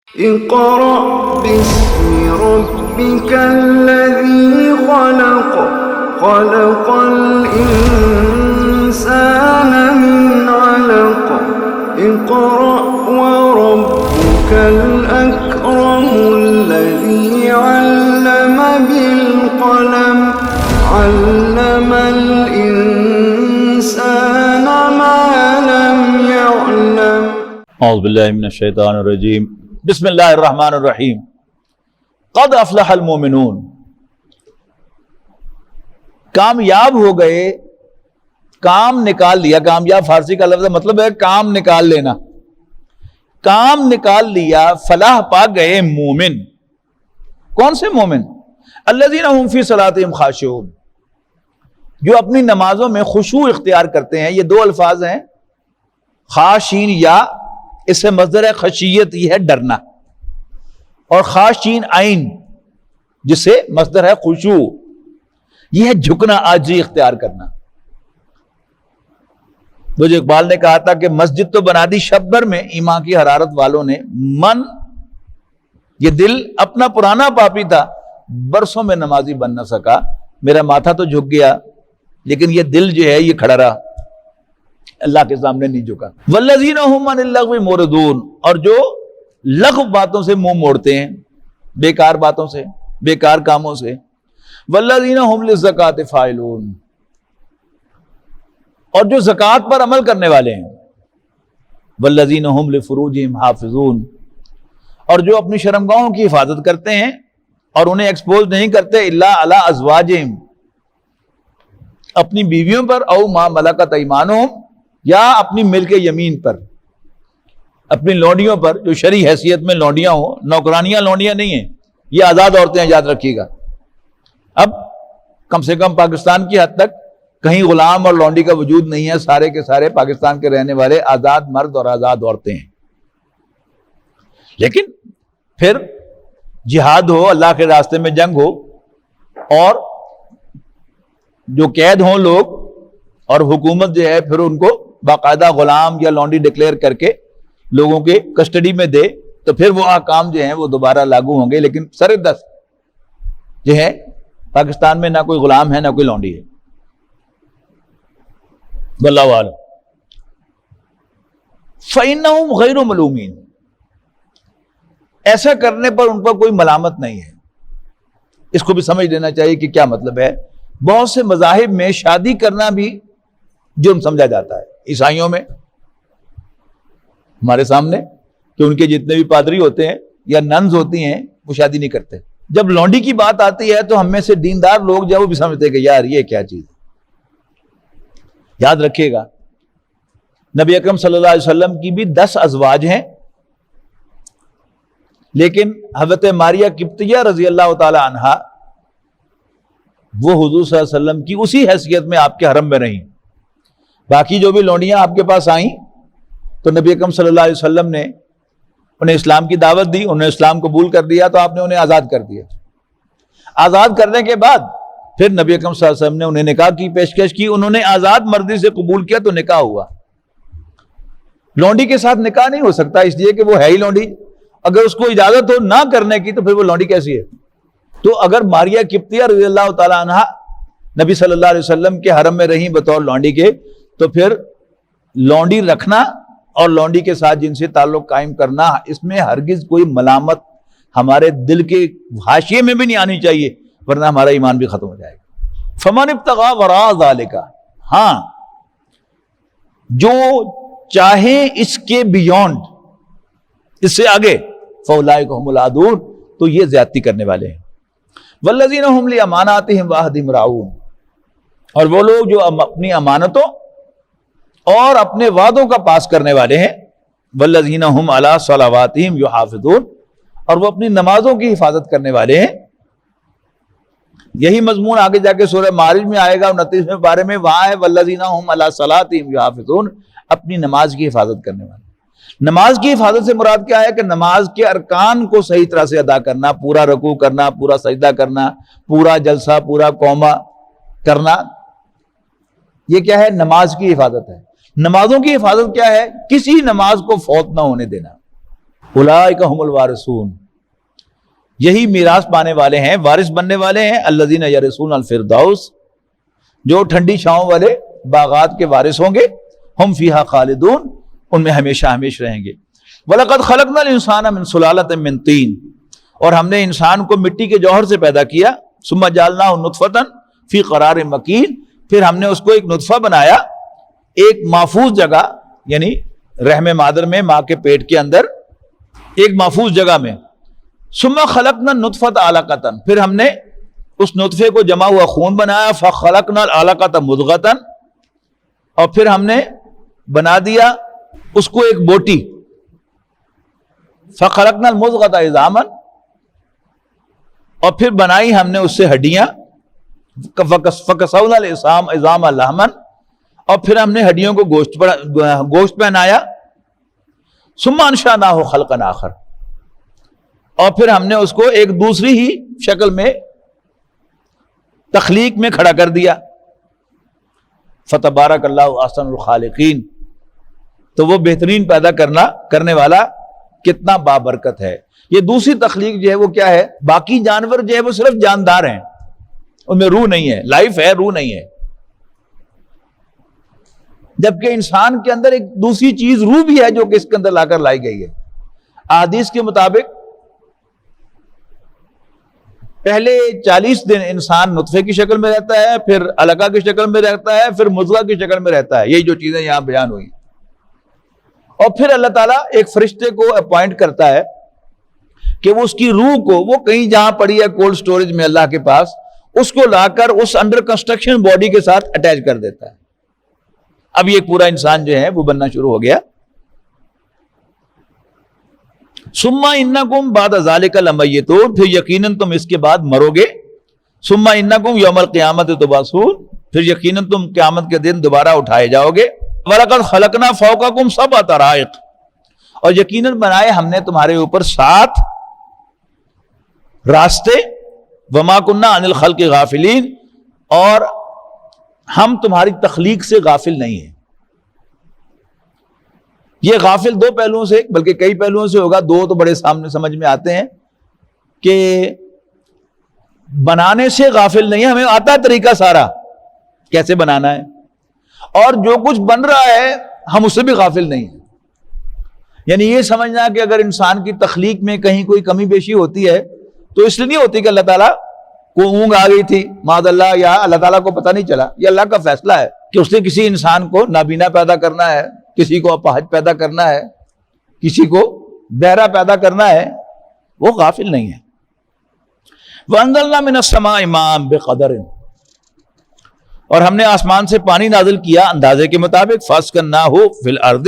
اقرأ باسم ربك الذي خلق خلق الإنسان من علق اقرأ وربك الأكرم الذي علم بالقلم علم الإنسان ما لم يعلم اعوذ باللہ من الشیطان الرجیم بسم اللہ الرحمن الرحیم قد افلح المومنون، کامیاب ہو گئے، کام نکال لیا۔ کامیاب فارسی کا لفظ مطلب ہے کام نکال لینا، کام نکال لیا، فلاح پا گئے مومن۔ کون سے مومن؟ الذین هم فی صلاتہم خاشعون، جو اپنی نمازوں میں خشوع اختیار کرتے ہیں۔ یہ دو الفاظ ہیں، خاشین یا، اس سے مصدر ہے خشیت، یہ ہے ڈرنا، اور خاشین عین جس سے مصدر ہے خشوع، یہ ہے جھکنا، عاجزی اختیار کرنا۔ مجھے اقبال نے کہا تھا کہ مسجد تو بنا دی شب بھر میں ایمان کی حرارت والوں نے، من یہ دل اپنا پرانا پاپی تھا، برسوں میں نمازی بن نہ سکا۔ میرا ماتھا تو جھک گیا لیکن یہ دل جو ہے یہ کھڑا رہا، اللہ کے سامنے نہیں جھکا۔ والذین هم عن اللغو معرضون، اور جو لغو باتوں سے منہ موڑتے ہیں، بیکار باتوں سے، بیکار کاموں سے۔ والذین هم للزکاۃ فاعلون، اور جو زکوٰۃ پر عمل کرنے والے ہیں۔ والذین هم لفروجہم حافظون، اور جو اپنی شرمگاہوں کی حفاظت کرتے ہیں اور انہیں ایکسپوز نہیں کرتے، الا علی ازواجہم، اپنی بیویوں پر، او ما ملکت ایمانہم، یا اپنی ملک یمین پر، اپنی لونڈیوں پر، جو شرعی حیثیت میں لونڈیاں ہوں، نوکرانیاں لونڈیاں نہیں ہیں، یہ آزاد عورتیں ہیں، یاد رکھیے گا۔ اب کم سے کم پاکستان کی حد تک کہیں غلام اور لونڈی کا وجود نہیں ہے، سارے کے سارے پاکستان کے رہنے والے آزاد مرد اور آزاد عورتیں ہیں۔ لیکن پھر جہاد ہو، اللہ کے راستے میں جنگ ہو، اور جو قید ہوں لوگ، اور حکومت جو ہے پھر ان کو باقاعدہ غلام یا لونڈی ڈکلیئر کر کے لوگوں کے کسٹڈی میں دے، تو پھر وہ احکام جو ہیں وہ دوبارہ لاگو ہوں گے۔ لیکن سر دست جو ہے پاکستان میں نہ کوئی غلام ہے نہ کوئی لونڈی ہے، واللہ اعلم۔ فإنہم غیر ملومین، ایسا کرنے پر ان پر کوئی ملامت نہیں ہے۔ اس کو بھی سمجھ لینا چاہیے کہ کیا مطلب ہے۔ بہت سے مذاہب میں شادی کرنا بھی جرم سمجھا جاتا ہے۔ عیسائیوں میں ہمارے سامنے کہ ان کے جتنے بھی پادری ہوتے ہیں یا ننز ہوتی ہیں وہ شادی نہیں کرتے۔ جب لونڈی کی بات آتی ہے تو ہم میں سے دیندار لوگ جو وہ بھی سمجھتے ہیں کہ یار یہ کیا چیز ہے۔ یاد رکھیے گا نبی اکرم صلی اللہ علیہ وسلم کی بھی 10 ازواج ہیں، لیکن حضرت ماریہ قبطیہ رضی اللہ تعالی عنہا وہ حضور صلی اللہ علیہ وسلم کی اسی حیثیت میں آپ کے حرم میں رہیں۔ باقی جو بھی لونڈیاں آپ کے پاس آئیں تو نبی اکرم صلی اللہ علیہ وسلم نے انہیں اسلام کی دعوت دی، انہیں اسلام قبول کر دیا تو آپ نے انہیں آزاد کر دیا۔ آزاد کرنے کے بعد پھر نبی اکرم صلی اللہ علیہ وسلم نے انہیں نکاح کی پیشکش کی، انہوں نے آزاد مردی سے قبول کیا تو نکاح ہوا۔ لونڈی کے ساتھ نکاح نہیں ہو سکتا، اس لیے کہ وہ ہے ہی لونڈی۔ اگر اس کو اجازت ہو نہ کرنے کی تو پھر وہ لونڈی کیسی ہے؟ تو اگر ماریہ قبطیہ رضی اللہ تعالی عنہ نبی صلی اللہ علیہ وسلم کے حرم میں رہیں بطور لونڈی کے، تو پھر لونڈی رکھنا اور لونڈی کے ساتھ جنسی تعلق قائم کرنا، اس میں ہرگز کوئی ملامت ہمارے دل کے حاشیے میں بھی نہیں آنی چاہیے، ورنہ ہمارا ایمان بھی ختم ہو جائے گا۔ فمن ابتغى وراء ذلك، ہاں جو چاہے اس کے بیونڈ، اس سے آگے، فاولئک هم العادون، تو یہ زیادتی کرنے والے ہیں۔ والذین هم لاماناتهم وعہدہم راعون، اور وہ لوگ جو اپنی امانتوں اور اپنے وعدوں کا پاس کرنے والے ہیں۔ والذین هم علی صلواتہم یحافظون، اور وہ اپنی نمازوں کی حفاظت کرنے والے ہیں۔ یہی مضمون آگے جا کے سورہ معارج میں آئے گا 29ویں پارے میں، وہاں ہے والذین هم علی صلاتہم یحافظون، اپنی نماز کی حفاظت کرنے والے۔ نماز کی حفاظت سے مراد کیا ہے کہ نماز کے ارکان کو صحیح طرح سے ادا کرنا، پورا رکوع کرنا، پورا سجدہ کرنا، پورا جلسہ، پورا قومہ کرنا، یہ کیا ہے؟ نماز کی حفاظت ہے۔ نمازوں کی حفاظت کیا ہے؟ کسی نماز کو فوت نہ ہونے دینا۔ اولئک هم الوارثون، یہی میراث پانے والے ہیں، وارث بننے والے ہیں، الذین یرثون الفردوس، جو ٹھنڈی چھاؤں والے باغات کے وارث ہوں گے، ہم فیہا خالدون، ان میں ہمیشہ ہمیشہ رہیں گے۔ وَلَقَدْ خَلَقْنَا الْإِنسَانَ مِنْ سُلَالَةٍ مِنْ طِينٍ، اور ہم نے انسان کو مٹی کے جوہر سے پیدا کیا، ثُمَّ جَعَلْنَاهُ نُطْفَةً فِي قَرَارٍ مَكِينٍ، پھر ہم نے اس کو ایک نطفہ بنایا ایک محفوظ جگہ، یعنی رحم مادر میں، ماں کے پیٹ کے اندر ایک محفوظ جگہ میں۔ ثُمَّ خَلَقْنَا النُّطْفَةَ عَلَقَةً، پھر ہم نے اس نطفے کو جمع ہوا خون بنایا، فَخَلَقْنَا الْعَلَقَةَ مُضْغَةً، اور پھر ہم نے بنا دیا اس کو ایک بوٹی، فَخَلَقْنَا الْمُضْغَةَ عِظَامًا، اور پھر بنائی ہم نے اس سے ہڈیاں، فَكَسَوْنَا الْعِظَامَ لَحْمًا، اور پھر ہم نے ہڈیوں کو گوشت پہنایا، ثُمَّ أَنشَأْنَاهُ خَلْقًا آخَرَ، اور پھر ہم نے اس کو ایک دوسری ہی شکل میں تخلیق میں کھڑا کر دیا۔ فَتَبَارَكَ اللَّهُ أَحْسَنُ الْخَالِقِينَ، تو وہ بہترین پیدا کرنے والا کتنا بابرکت ہے۔ یہ دوسری تخلیق جو ہے وہ کیا ہے؟ باقی جانور جو ہے وہ صرف جاندار ہیں، ان میں روح نہیں ہے، لائف ہے، روح نہیں ہے، جبکہ انسان کے اندر ایک دوسری چیز روح بھی ہے جو کہ اس کے اندر لا کر لائی گئی ہے۔ احادیث کے مطابق پہلے 40 دن انسان نطفے کی شکل میں رہتا ہے، پھر علقہ کی شکل میں رہتا ہے، پھر مضغہ کی شکل میں رہتا ہے، یہی جو چیزیں یہاں بیان ہوئی، اور پھر اللہ تعالیٰ ایک فرشتے کو اپوائنٹ کرتا ہے کہ وہ اس کی روح کو، وہ کہیں جہاں پڑی ہے کولڈ سٹوریج میں اللہ کے پاس، اس کو لا کر اس انڈر کنسٹرکشن باڈی کے ساتھ اٹیچ کر دیتا ہے۔ اب یہ پورا انسان جو ہے وہ بننا شروع ہو گیا۔ ثم انکم بعد ذلک لمیتون، پھر یقیناً تم اس کے بعد مرو گے۔ ثم انکم یوم القیامت تبعثون، پھر یقیناً تم قیامت کے دن دوبارہ اٹھائے جاؤ گے۔ وَلَقَدْ خَلَقْنَا فَوْقَكُمْ سَبْعَ طَرَائِقَ، اور یقیناً بنائے ہم نے تمہارے اوپر 7 راستے، وَمَا كُنَّا عَنِ الْخَلْقِ غَافِلِينَ، اور ہم تمہاری تخلیق سے غافل نہیں ہیں۔ یہ غافل دو پہلوؤں سے، بلکہ کئی پہلوؤں سے ہوگا، دو تو بڑے سامنے سمجھ میں آتے ہیں کہ بنانے سے غافل نہیں ہے، ہمیں آتا ہے طریقہ سارا کیسے بنانا ہے، اور جو کچھ بن رہا ہے ہم اس سے بھی غافل نہیں ہیں۔ یعنی یہ سمجھنا کہ اگر انسان کی تخلیق میں کہیں کوئی کمی بیشی ہوتی ہے تو اس لیے نہیں ہوتی کہ اللہ تعالیٰ کو اونگ آ گئی تھی معاذ اللہ، یا اللہ تعالیٰ کو پتہ نہیں چلا، یہ اللہ کا فیصلہ ہے کہ اس نے کسی انسان کو نابینا پیدا کرنا ہے، کسی کو اپاہج پیدا کرنا ہے، کسی کو بہرا پیدا کرنا ہے، وہ غافل نہیں ہے۔ وَأَنزَلْنَا مِنَ السَّمَاءِ مَاءً بِقَدَرٍ، اور ہم نے آسمان سے پانی نازل کیا اندازے کے مطابق، فَأَسْكَنَّاهُ فِي الْأَرْضِ،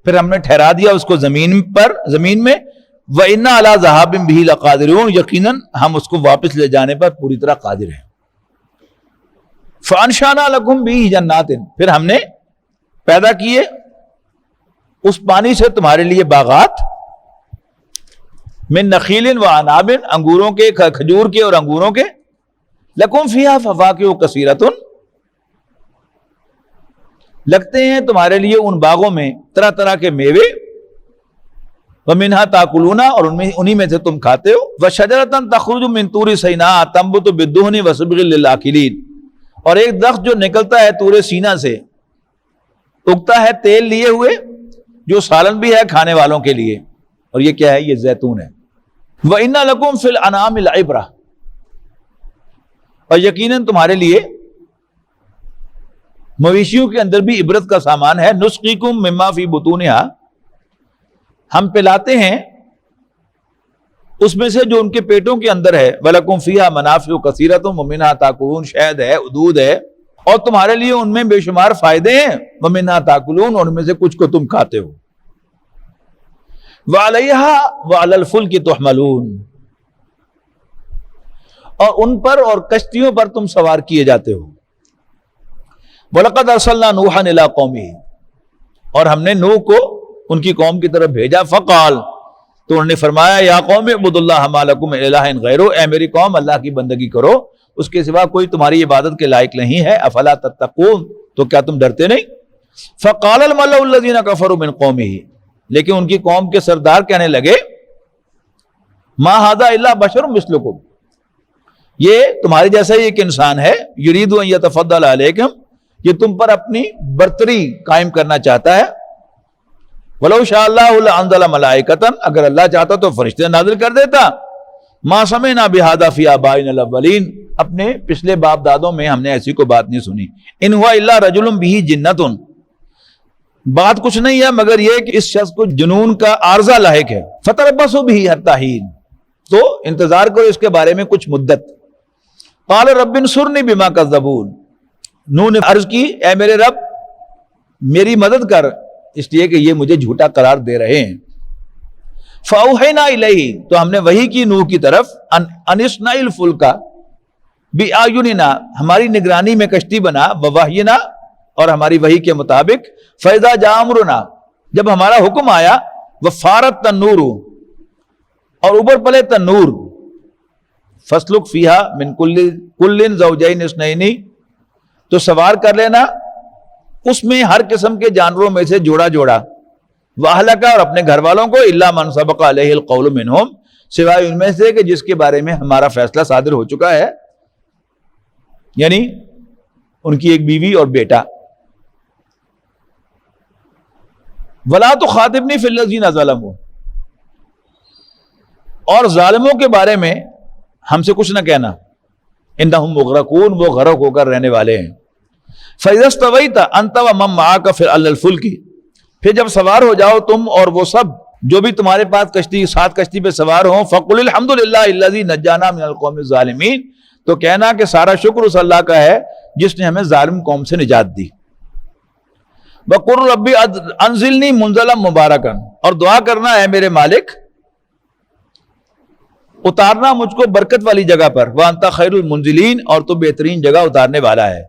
پھر ہم نے ٹھہرا دیا اس کو زمین میں، وَإِنَّا عَلَىٰ ذَهَابٍ بِهِ لَقَادِرُونَ، یقیناً ہم اس کو واپس لے جانے پر پوری طرح قادر ہیں۔ فَأَنشَأْنَا لَكُمْ بِهِ جَنَّاتٍ، پھر ہم نے پیدا کیے اس پانی سے تمہارے لیے باغات، من نخیل و عناب، انگوروں کے، کھجور کے اور انگوروں کے، لکم فیہا فواکہ کثیرۃ، لگتے ہیں تمہارے لیے ان باغوں میں طرح طرح کے میوے، ومنہا تاکلون، اور انہی میں سے تم کھاتے ہو، وشجرۃ تخرج من طور سیناء تنبت بالدہن وصبغ للآکلین، اور ایک درخت جو نکلتا ہے طور سینا سے، اگتا ہے تیل لیے ہوئے، جو سالن بھی ہے کھانے والوں کے لیے، اور یہ کیا ہے؟ یہ زیتون ہے۔ وَإِنَّ لَكُمْ فِي الْأَنْعَامِ لَعِبْرَةً، اور یقیناً تمہارے لیے مویشیوں کے اندر بھی عبرت کا سامان ہے۔ نُسْقِيكُم مِّمَّا فِي بُطُونِهَا، ہم پلاتے ہیں اس میں سے جو ان کے پیٹوں کے اندر ہے، وَلَكُمْ فِيهَا مَنَافِعُ كَثِيرَةٌ وَمِنْهَا تَأْكُلُونَ، شہد ہے، دودھ ہے، اور تمہارے لیے ان میں بے شمار فائدے ہیں، وَمِنْهَا تَأْكُلُونَ، اور ان میں سے کچھ کو تم کھاتے ہو، وَعَلَيْهَا وَعَلَى الْفُلْكِ تُحْمَلُونَ، اور ان پر اور کشتیوں پر تم سوار کیے جاتے ہو۔ وَلَقَدْ أَرْسَلْنَا نُوحًا إِلَىٰ قَوْمِهِ، اور ہم نے نوح کو ان کی قوم کی طرف بھیجا، فقال، تو انہوں نے فرمایا، یا قوم اعبدوا اللہ ما لکم من الہ غیرہ، اے میری قوم اللہ کی بندگی کرو، اس کے سوا کوئی تمہاری عبادت کے لائق نہیں ہے، افلا تتقون، تو کیا تم ڈرتے نہیں؟ فقال الملأ الذین کفروا من قومہ، لیکن ان کی قوم کے سردار کہنے لگے ما ھذا الا بشر مثلکم، یہ تمہارے جیسا ہی ایک انسان ہے، یرید ان یتفضل علیکم، یہ تم پر اپنی برتری قائم کرنا چاہتا ہے، ولو شاء اللہ لانزل ملائکۃ، اگر اللہ چاہتا تو فرشتے نازل کر دیتا، ما سمعنا بہذا فی آبائنا الاولین، اپنے پچھلے باپ دادوں میں ہم نے ایسی کوئی بات نہیں سنی، ان ہوا الا رجل بہ جنۃ، بات کچھ نہیں ہے مگر یہ کہ اس شخص کو جنون کا عارضہ لاحق ہے، فتربصوا بہ حتی حین، تو انتظار کرو اس کے بارے میں کچھ مدت۔ قال رب انصرنی بما کذبون، نوح نے عرض کی اے میرے رب میری مدد کر، اس لیے کہ یہ مجھے جھوٹا قرار دے رہے ہیں۔ فاوحینا الیہ، تو ہم نے وحی کی نوح کی طرف، ان اصنع الفلک بأعیننا، ہماری نگرانی میں کشتی بنا، ووحینا، اور ہماری وحی کے مطابق، فاذا جاء امرنا، جب ہمارا حکم آیا، وفارت تنور، اور اوپر پلے تنور، فسلک فیہا من کل زوجین اثنین، تو سوار کر لینا اس میں ہر قسم کے جانوروں میں سے جوڑا جوڑا، واہلک، اور اپنے گھر والوں کو، الا من سبق علیہ القول منہم، سوائے ان میں سے کہ جس کے بارے میں ہمارا فیصلہ صادر ہو چکا ہے، یعنی ان کی ایک بیوی اور بیٹا۔ ولا تخاطبنی فی الذین ظلموا، اور ظالموں کے بارے میں ہم سے کچھ نہ کہنا، انہم مغرقون، وہ غرق ہو کر رہنے والے ہیں۔ فاذا استویت انت ومن معک فی الفلک، پھر جب سوار ہو جاؤ تم اور وہ سب جو بھی تمہارے پاس کشتی ساتھ کشتی پہ سوار ہوں، فقل الحمدللہ الذی نجانا من القوم الظالمین، تو کہنا کہ سارا شکر اس اللہ کا ہے جس نے ہمیں ظالم قوم سے نجات دی۔ وقل ربی انزلنی منزلا مبارکا، اور دعا کرنا ہے میرے مالک اتارنا مجھ کو برکت والی جگہ پر، وانت خیر المنزلین، اور تو بہترین جگہ اتارنے والا ہے۔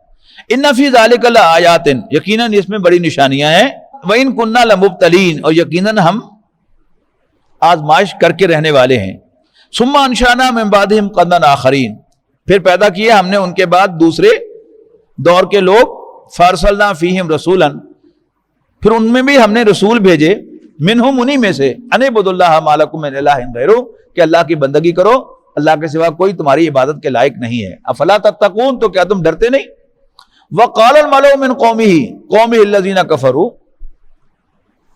ان فی ذلک لآیات، یقیناً اس میں بڑی نشانیاں ہیں، وان کننا لمبتلین، اور یقیناً ہم آزمائش کر کے رہنے والے ہیں۔ ثم انشانا من بعدہم قرنا آخرین، پھر پیدا کیے ہم نے ان کے بعد دوسرے دور کے لوگ، فارسلنا فیہم رسولا، پھر ان میں بھی ہم نے رسول بھیجے، منہم انہی میں سے، ان اعبدوا اللہ ما لکم من الہ غیرہ، کہ اللہ کی بندگی کرو، اللہ کے سوا کوئی تمہاری عبادت کے لائق نہیں ہے۔ افلا تتقون، تو کیا تم ڈرتے نہیں؟ وقال الملأ من قومه الذین کفروا،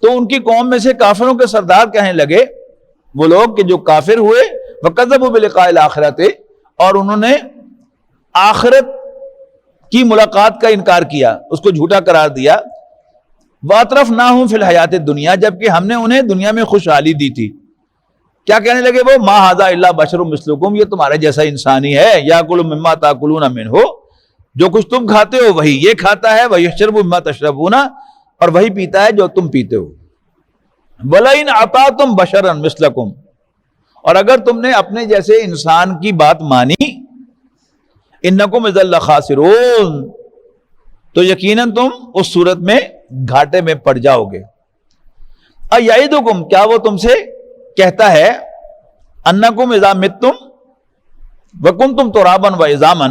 تو ان کی قوم میں سے کافروں کے سردار کہنے لگے، وہ لوگ کہ جو کافر ہوئے، وکذبوا بلقاء الآخرۃ، اور انہوں نے آخرت کی ملاقات کا انکار کیا، اس کو جھوٹا قرار دیا۔ وَأَتْرَفْنَاهُمْ فِي الْحَيَاةِ الدُّنْيَا، جبکہ ہم نے انہیں دنیا میں خوشحالی دی تھی۔ کیا کہنے لگے وہ؟ مَا هَذَا إِلَّا بَشَرٌ مِثْلُكُمْ، یہ تمہارے جیسا انسان ہی ہے، يَأْكُلُ مِمَّا تَأْكُلُونَ مِنْهُ، جو کچھ تم کھاتے ہو وہی یہ کھاتا ہے، وَيَشْرَبُ مِمَّا تَشْرَبُونَ، اور وہی پیتا ہے جو تم پیتے ہو۔ وَلَئِنْ أَطَعْتُمْ بَشَرًا مِثْلَكُمْ، اور اگر تم نے اپنے جیسے انسان کی بات مانی، إِنَّكُمْ إِذًا لَخَاسِرُونَ، تو یقیناً تم اس صورت میں گھاٹے میں پڑ جاؤ گے۔ اَیَعِدُکُمْ، کیا وہ تم سے کہتا ہے، انکم اذا متم وکنتم ترابا وعظاما،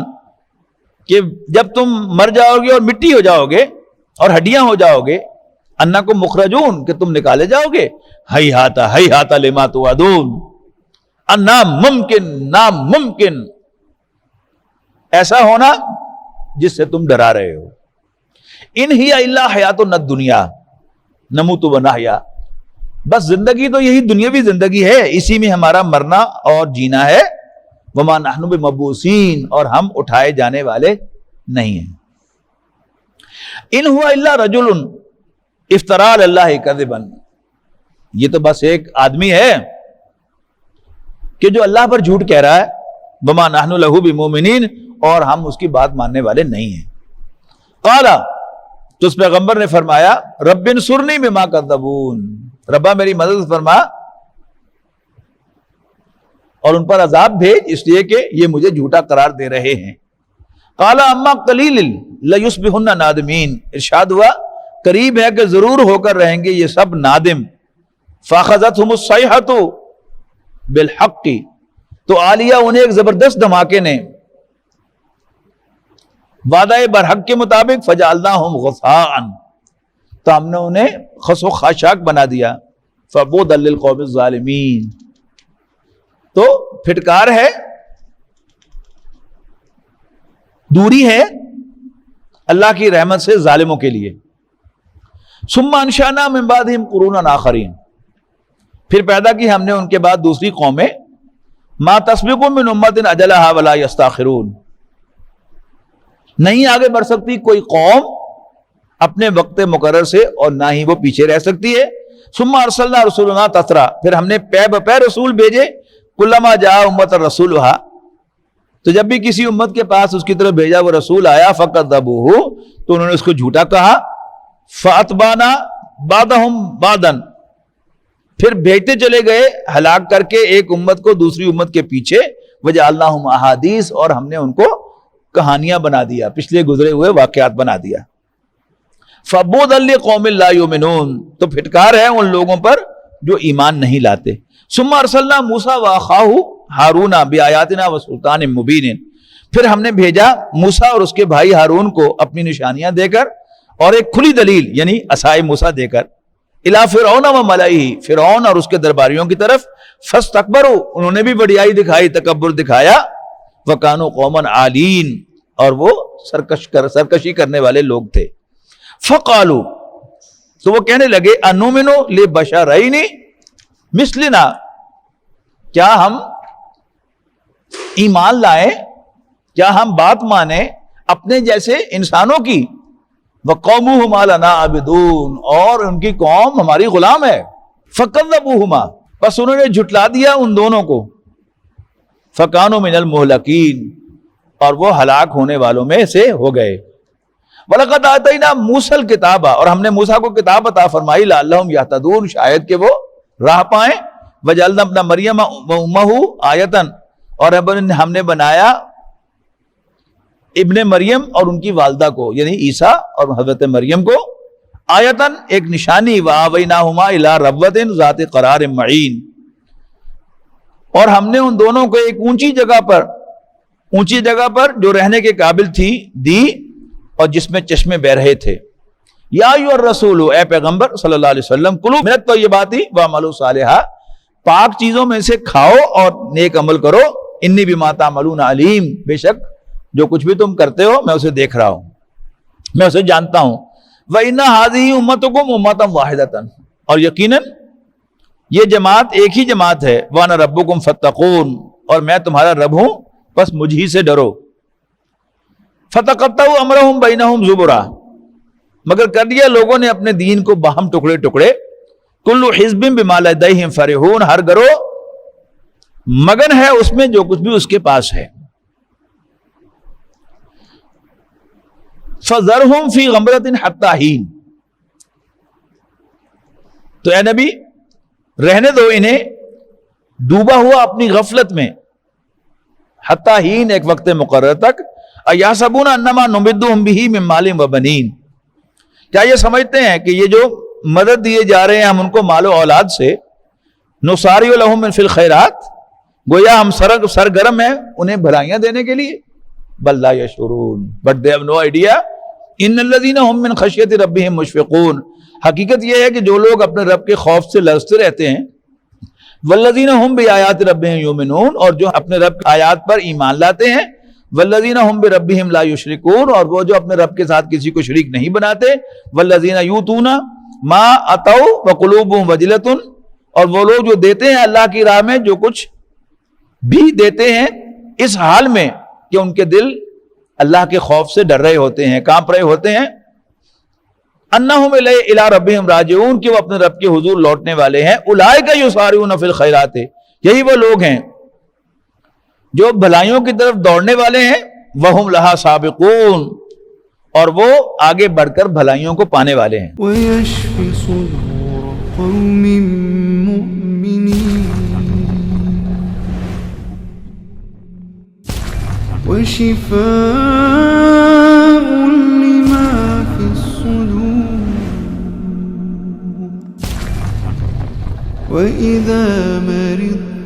کہ جب تم مر جاؤ گے اور مٹی ہو جاؤ گے اور ہڈیاں ہو جاؤ گے، انکم مخرجون، کہ تم نکالے جاؤ گے، ہیہاتا لما توعدون، ناممکن ایسا ہونا جس سے تم ڈرا رہے ہو۔ ان ہی الا حیاتنا الدنیا نموت ونحیا، بس زندگی تو یہی دنیاوی زندگی ہے، اسی میں ہمارا مرنا اور جینا ہے۔ وما نحن بمبعوثین، اور ہم اٹھائے جانے والے نہیں ہیں۔ ان ہوا الا رجل افترا علی اللہ کذبا، یہ تو بس ایک آدمی ہے کہ جو اللہ پر جھوٹ کہہ رہا ہے۔ وما نحن لہ بمؤمنین، اور ہم اس کی بات ماننے والے نہیں ہیں۔ قال، تو اس پیغمبر نے فرمایا، رب انصرنی بما کذبون، ربا میری مدد فرما اور ان پر عذاب بھیج، اس لیے کہ یہ مجھے جھوٹا قرار دے رہے ہیں۔ قال اما قلیل لیصبحن نادمین، ارشاد ہوا قریب ہے کہ ضرور ہو کر رہیں گے یہ سب نادم۔ فاخذتهم الصیحۃ بالحق، تو آ لیا انہیں ایک زبردست دھماکے نے وعدہ برحق کے مطابق، فجعلناہم غثاء، تو ہم نے انہیں خس و خاشاک بنا دیا۔ فبعدا للقوم الظالمین. تو پھٹکار ہے، دوری ہے اللہ کی رحمت سے ظالموں کے لیے. ثم انشأنا من بعدہم قرونا آخرین، پھر پیدا کی ہم نے ان کے بعد دوسری قومیں. ما تسبق من امت اجلها ولا یستاخرون، نہیں آگے بڑھ سکتی کوئی قوم اپنے وقت مقرر سے اور نہ ہی وہ پیچھے رہ سکتی ہے. ثم ارسلنا رسولنا تترا، پھر ہم نے پے بپے رسول بھیجے. کلما جاء امت رسولها، تو جب بھی کسی امت کے پاس اس کی طرف بھیجا وہ رسول آیا، فکذبوہ، تو انہوں نے اس کو جھوٹا کہا. فاتبعنا بعضهم بعضا، پھر بھیجتے چلے گئے ہلاک کر کے ایک امت کو دوسری امت کے پیچھے. وجعلناہم احادیث، اور ہم نے ان کو کہانیاں بنا دیا، پچھلے گزرے ہوئے واقعات بنا دیا. فبعدا لقوم لا یؤمنون، تو پھٹکار ہے ان لوگوں پر جو ایمان نہیں لاتے. ثم ارسلنا موسیٰ واخاہ ہارون بآیاتنا وسلطان مبین، پھر ہم نے بھیجا موسیٰ اور اس کے بھائی ہارون کو اپنی نشانیاں دے کر اور ایک کھلی دلیل یعنی عصائے موسیٰ دے کر. الی فرعون وملئہ، فرعون اور اس کے درباریوں کی طرف. فاستکبروا، انہوں نے بھی بڑیائی دکھائی، تکبر دکھایا. وکانوا قوما عالین، اور وہ سرکشی کرنے والے لوگ تھے. فقالوا، تو وہ کہنے لگے، انؤمن لبشرین مثلنا، کیا ہم ایمان لائیں، کیا ہم بات مانیں اپنے جیسے انسانوں کی. وقومهما لنا عابدون، اور ان کی قوم ہماری غلام ہے. فکذبوہما، بس انہوں نے جھٹلا دیا ان دونوں کو. فکانوا من المہلکین، اور وہ ہلاک ہونے والوں میں سے ہو گئے. وَلَقَدْ آتَيْنَا مُوسَى الْكِتَابَ، اور ہم نے موسیٰ کو کتاب عطا فرمائی. لَعَلَّهُمْ يَهْتَدُونَ، شاید کہ وہ راہ پائیں. وَجَعَلْنَا ابْنَ مَرْيَمَ وَأُمَّهُ آیَةً، اور ہم نے بنایا ابن مریم اور ان کی والدہ کو یعنی عیسیٰ اور حضرت مریم کو آیتاً، ایک نشانی. وَآوَيْنَاهُمَا إِلَىٰ رَبْوَةٍ ذَاتِ قَرَارٍ مَعِينٍ، اور ہم نے ان دونوں کو ایک اونچی جگہ پر جو رہنے کے قابل تھی دی، اور جس میں چشمے بہ رہے تھے. یا ایھا الرسول، اے پیغمبر صلی اللہ علیہ وسلم، کلوا من الطیبات واعملوا صالحا، پاک چیزوں میں سے کھاؤ اور نیک عمل کرو. انی بما تعملون علیم، بے شک جو کچھ بھی تم کرتے ہو میں اسے دیکھ رہا ہوں، میں اسے جانتا ہوں. وَإِنَّ هَٰذِهِ أُمَّتُكُمْ أُمَّةً وَاحِدَةً، اور یقیناً یہ جماعت ایک ہی جماعت ہے. وَأَنَا رَبُّكُمْ فَاتَّقُونِ، اور میں تمہارا رب ہوں بس مجھ ہی سے ڈرو. فَتَقَطَّعُوا أَمْرَهُمْ بَيْنَهُمْ زُبُرًا، مگر کر دیا لوگوں نے اپنے دین کو باہم ٹکڑے ٹکڑے. كُلُّ حِزْبٍ بِمَا لَدَيْهِمْ فَرِحُونَ، ہر گروہ مگن ہے اس میں جو کچھ بھی اس کے پاس ہے. فَذَرْهُمْ فِي غَمْرَةٍ حَتَّىٰ حِينٍ، تو اے نبی رہنے دو انہیں ڈوبا ہوا اپنی غفلت میں. حتیٰ حین، ایک وقت مقرر تک. ایحسبون انما نمدهم به من مال وبنین، کیا یہ سمجھتے ہیں کہ یہ جو مدد دیے جا رہے ہیں ہم ان کو مال و اولاد سے. نسارع لهم من فی الخیرات، گویا ہم سرگرم ہیں انہیں بھلائیاں دینے کے لیے. بل لا یشعرون، but they have no idea. ان الذین هم من خشیۃ ربهم مشفقون، حقیقت یہ ہے کہ جو لوگ اپنے رب کے خوف سے لرزتے رہتے ہیں. والذین هم بآیات ربهم یؤمنون، اور جو اپنے رب کی آیات پر ایمان لاتے ہیں. والذین هم بربهم لا یشرکون، اور وہ جو اپنے رب کے ساتھ کسی کو شریک نہیں بناتے. والذین یؤتون ما اتوا وقلوبهم وجلۃ، اور وہ لوگ جو دیتے ہیں اللہ کی راہ میں جو کچھ بھی دیتے ہیں اس حال میں کہ ان کے دل اللہ کے خوف سے ڈر رہے ہوتے ہیں، کانپ رہے ہوتے ہیں. انہم الی ربہم راجعون، کہ وہ اپنے رب کے حضور لوٹنے والے ہیں. اولئک یسارعون فی الخیرات، یہی وہ لوگ ہیں جو بھلائیوں کی طرف دوڑنے والے ہیں. وہم لہا سابقون، اور وہ آگے بڑھ کر بھلائیوں کو پانے والے ہیں. وَيَشْفِ صُدُورَ قَوْمٍ مُّؤْمِنِينَ وَشِفَاءٌ لِّمَا فِي الصُّدُورِ وَإِذَا مَرِضْتُ